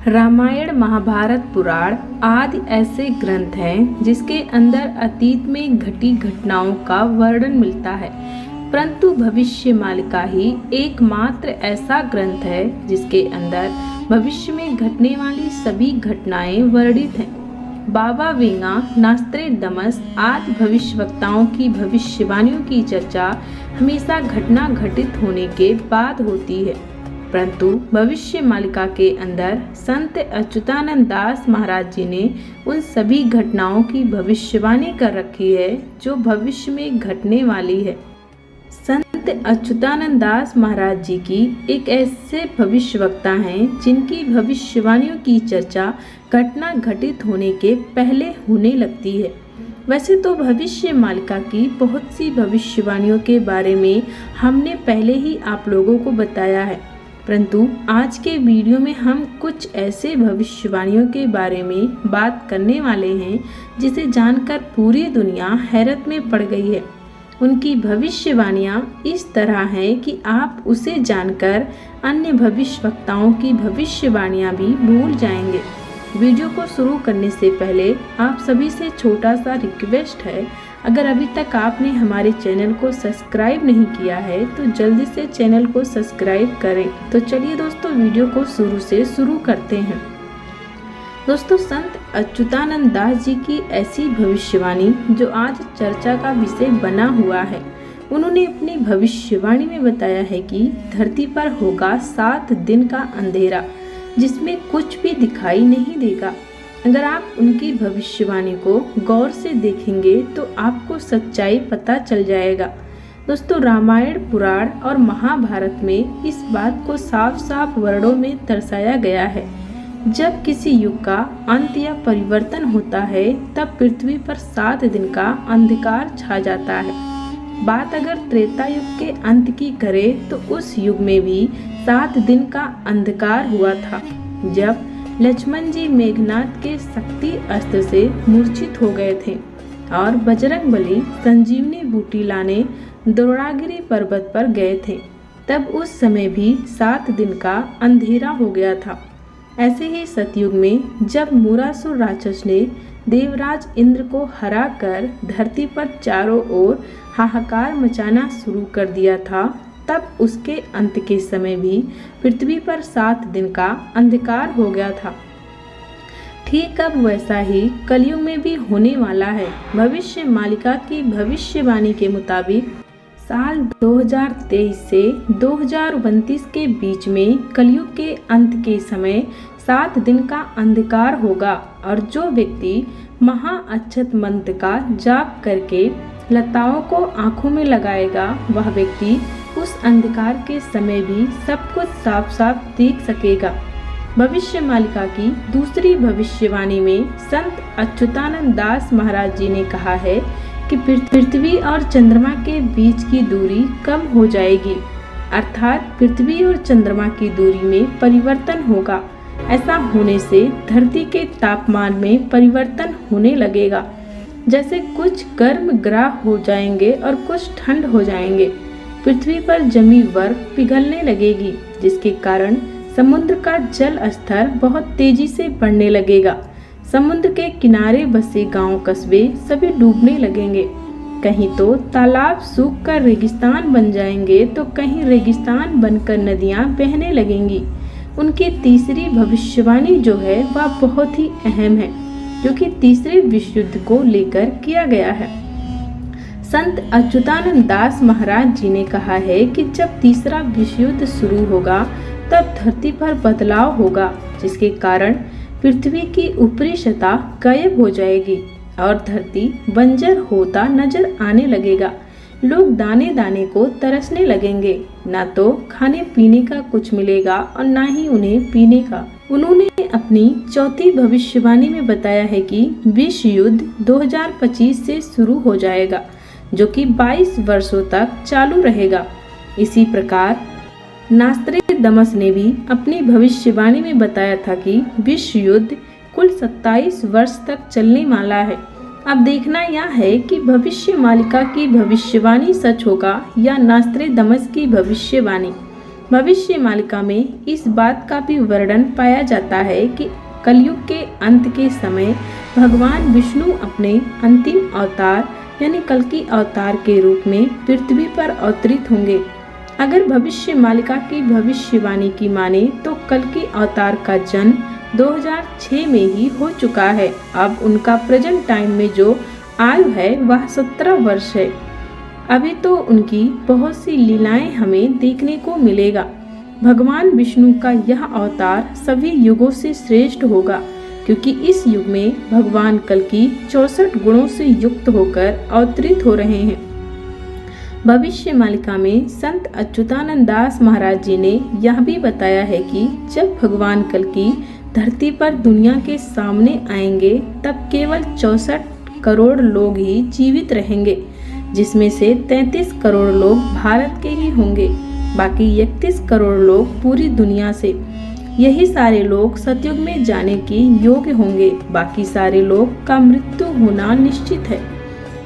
रामायण, महाभारत, पुराण आदि ऐसे ग्रंथ हैं जिसके अंदर अतीत में घटी घटनाओं का वर्णन मिलता है, परंतु भविष्यमालिका ही एकमात्र ऐसा ग्रंथ है जिसके अंदर भविष्य में घटने वाली सभी घटनाएं वर्णित हैं। बाबा वेंगा, नास्त्रेदमस आदि भविष्यवक्ताओं की भविष्यवाणियों की चर्चा हमेशा घटना घटित होने के बाद होती है, परंतु भविष्यमालिका के अंदर संत अच्युतानंद दास महाराज जी ने उन सभी घटनाओं की भविष्यवाणी कर रखी है जो भविष्य में घटने वाली है। संत अच्युतानंद दास महाराज जी की एक ऐसे भविष्यवक्ता हैं जिनकी भविष्यवाणियों की चर्चा घटना घटित होने के पहले होने लगती है। वैसे तो भविष्यमालिका की बहुत सी भविष्यवाणियों के बारे में हमने पहले ही आप लोगों को बताया है, परंतु आज के वीडियो में हम कुछ ऐसे भविष्यवाणियों के बारे में बात करने वाले हैं जिसे जानकर पूरी दुनिया हैरत में पड़ गई है। उनकी भविष्यवाणियां इस तरह हैं कि आप उसे जानकर अन्य भविष्यवक्ताओं की भविष्यवाणियां भी भूल जाएंगे। वीडियो को शुरू करने से पहले आप सभी से छोटा सा रिक्वेस्ट है, अगर अभी तक आपने हमारे चैनल को सब्सक्राइब नहीं किया है तो जल्दी से चैनल को सब्सक्राइब करें। तो चलिए दोस्तों, वीडियो को शुरू से शुरू करते हैं। दोस्तों, संत अच्युतानंद दास जी की ऐसी भविष्यवाणी जो आज चर्चा का विषय बना हुआ है। उन्होंने अपनी भविष्यवाणी में बताया है कि धरती पर होगा 7 दिन का अंधेरा जिसमें कुछ भी दिखाई नहीं देगा। अगर आप उनकी भविष्यवाणी को गौर से देखेंगे तो आपको सच्चाई पता चल जाएगा। दोस्तों, रामायण, पुराण और महाभारत में इस बात को साफ साफ वर्णों में दर्शाया गया है। जब किसी युग का अंत या परिवर्तन होता है तब पृथ्वी पर 7 दिन का अंधकार छा जाता है। बात अगर त्रेता युग के अंत की करें तो उस युग में भी 7 दिन का अंधकार हुआ था, जब लक्ष्मण जी मेघनाद के शक्ति अस्त्र से मूर्छित हो गए थे और बजरंगबली संजीवनी बूटी लाने द्रोणागिरी पर्वत पर गए थे। तब उस समय भी 7 दिन का अंधेरा हो गया था। ऐसे ही सतयुग में जब मूरासुर राक्षस ने देवराज इंद्र को हराकर धरती पर चारों ओर हाहाकार मचाना शुरू कर दिया था, तब उसके अंत के समय भी पृथ्वी पर 7 दिन का अंधकार हो गया था। ठीक अब वैसा ही कलयुग में भी होने वाला है। भविष्यमालिका की भविष्यवाणी के मुताबिक साल 2023 से 2029 के बीच में कलयुग के अंत के समय 7 दिन का अंधकार होगा और जो व्यक्ति महाअक्षत मंत्र का जाप करके लताओं को आंखों में लगाएगा वह व्यक्ति उस अंधकार के समय भी सब कुछ साफ साफ देख सकेगा। भविष्यमालिका की दूसरी भविष्यवाणी में संत अच्युतानंद दास महाराज जी ने कहा है कि पृथ्वी और चंद्रमा के बीच की दूरी कम हो जाएगी, अर्थात पृथ्वी और चंद्रमा की दूरी में परिवर्तन होगा। ऐसा होने से धरती के तापमान में परिवर्तन होने लगेगा, जैसे कुछ गर्म ग्रह हो जाएंगे और कुछ ठंड हो जाएंगे। पृथ्वी पर जमी बर्फ पिघलने लगेगी, जिसके कारण समुद्र का जल स्तर बहुत तेजी से बढ़ने लगेगा। समुद्र के किनारे बसे गांव कस्बे सभी डूबने लगेंगे। कहीं तो तालाब सूख कर रेगिस्तान बन जाएंगे तो कहीं रेगिस्तान बनकर नदियां बहने लगेंगी। उनकी तीसरी भविष्यवाणी जो है वह बहुत ही अहम है, जो कि तीसरे विश्व युद्ध को लेकर किया गया है। संत अच्युतानंद दास महाराज जी ने कहा है कि जब तीसरा विश्व युद्ध शुरू होगा तब धरती पर बदलाव होगा, जिसके कारण पृथ्वी की ऊपरी सतह गायब हो जाएगी और धरती बंजर होता नजर आने लगेगा। लोग दाने दाने को तरसने लगेंगे, ना तो खाने पीने का कुछ मिलेगा और ना ही उन्हें पीने का। उन्होंने अपनी चौथी भविष्यवाणी में बताया है कि विश्व युद्ध 2025 से शुरू हो जाएगा, जो कि 22 वर्षों तक चालू रहेगा। इसी प्रकार नास्त्रेदमस ने भी अपनी भविष्यवाणी में बताया था कि विश्व युद्ध कुल 27 वर्ष तक चलने वाला है। अब देखना यह है कि भविष्यमालिका की भविष्यवाणी सच होगा या नास्त्रेदमस की भविष्यवाणी। भविष्य मालिका में इस बात का भी वर्णन पाया जाता है कि कलयुग के अंत के समय भगवान विष्णु अपने अंतिम अवतार यानी कल्कि अवतार के रूप में पृथ्वी पर अवतरित होंगे। अगर भविष्य मालिका की भविष्यवाणी की माने तो कल्कि अवतार का जन्म 2006 में ही हो चुका है। अब उनका प्रेजेंट टाइम में जो आयु है वह 17 वर्ष है। अभी तो उनकी बहुत सी लीलाएं हमें देखने को मिलेगा। भगवान विष्णु का यह अवतार सभी युगों से श्रेष्ठ होगा, क्योंकि इस युग में भगवान कल्कि 64 गुणों से युक्त होकर अवतरित हो रहे हैं। भविष्य मालिका में संत अच्युतानंद दास महाराज जी ने यह भी बताया है कि जब भगवान कल्कि धरती पर दुनिया के सामने आएंगे तब केवल 64 करोड़ लोग ही जीवित रहेंगे, जिसमें से 33 करोड़ लोग भारत के ही होंगे। बाकी 31 करोड़ लोग पूरी दुनिया से। यही सारे लोग सतयुग में जाने के योग्य होंगे। बाकी सारे लोग का मृत्यु होना निश्चित है।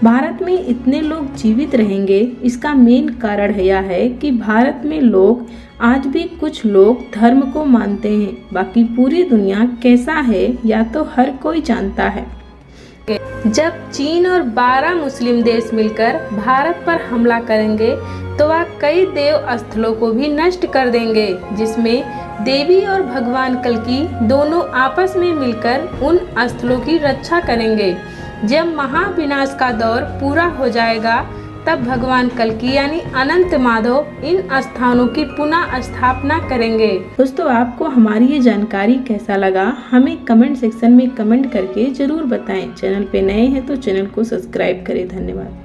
भारत में इतने लोग जीवित रहेंगे, इसका मेन कारण यह है कि भारत में लोग आज भी कुछ लोग धर्म को मानते हैं। बाकी पूरी दुनिया कैसा है या तो हर कोई जानता है। जब चीन और 12 मुस्लिम देश मिलकर भारत पर हमला करेंगे तो वह कई देव स्थलों को भी नष्ट कर देंगे, जिसमें देवी और भगवान कल्कि दोनों आपस में मिलकर उन स्थलों की रक्षा करेंगे। जब महाविनाश का दौर पूरा हो जाएगा तब भगवान कल्कि यानी अनंत माधव इन स्थानों की पुनः स्थापना करेंगे। दोस्तों, आपको हमारी ये जानकारी कैसा लगा हमें कमेंट सेक्शन में कमेंट करके जरूर बताएं। चैनल पे नए हैं तो चैनल को सब्सक्राइब करें। धन्यवाद।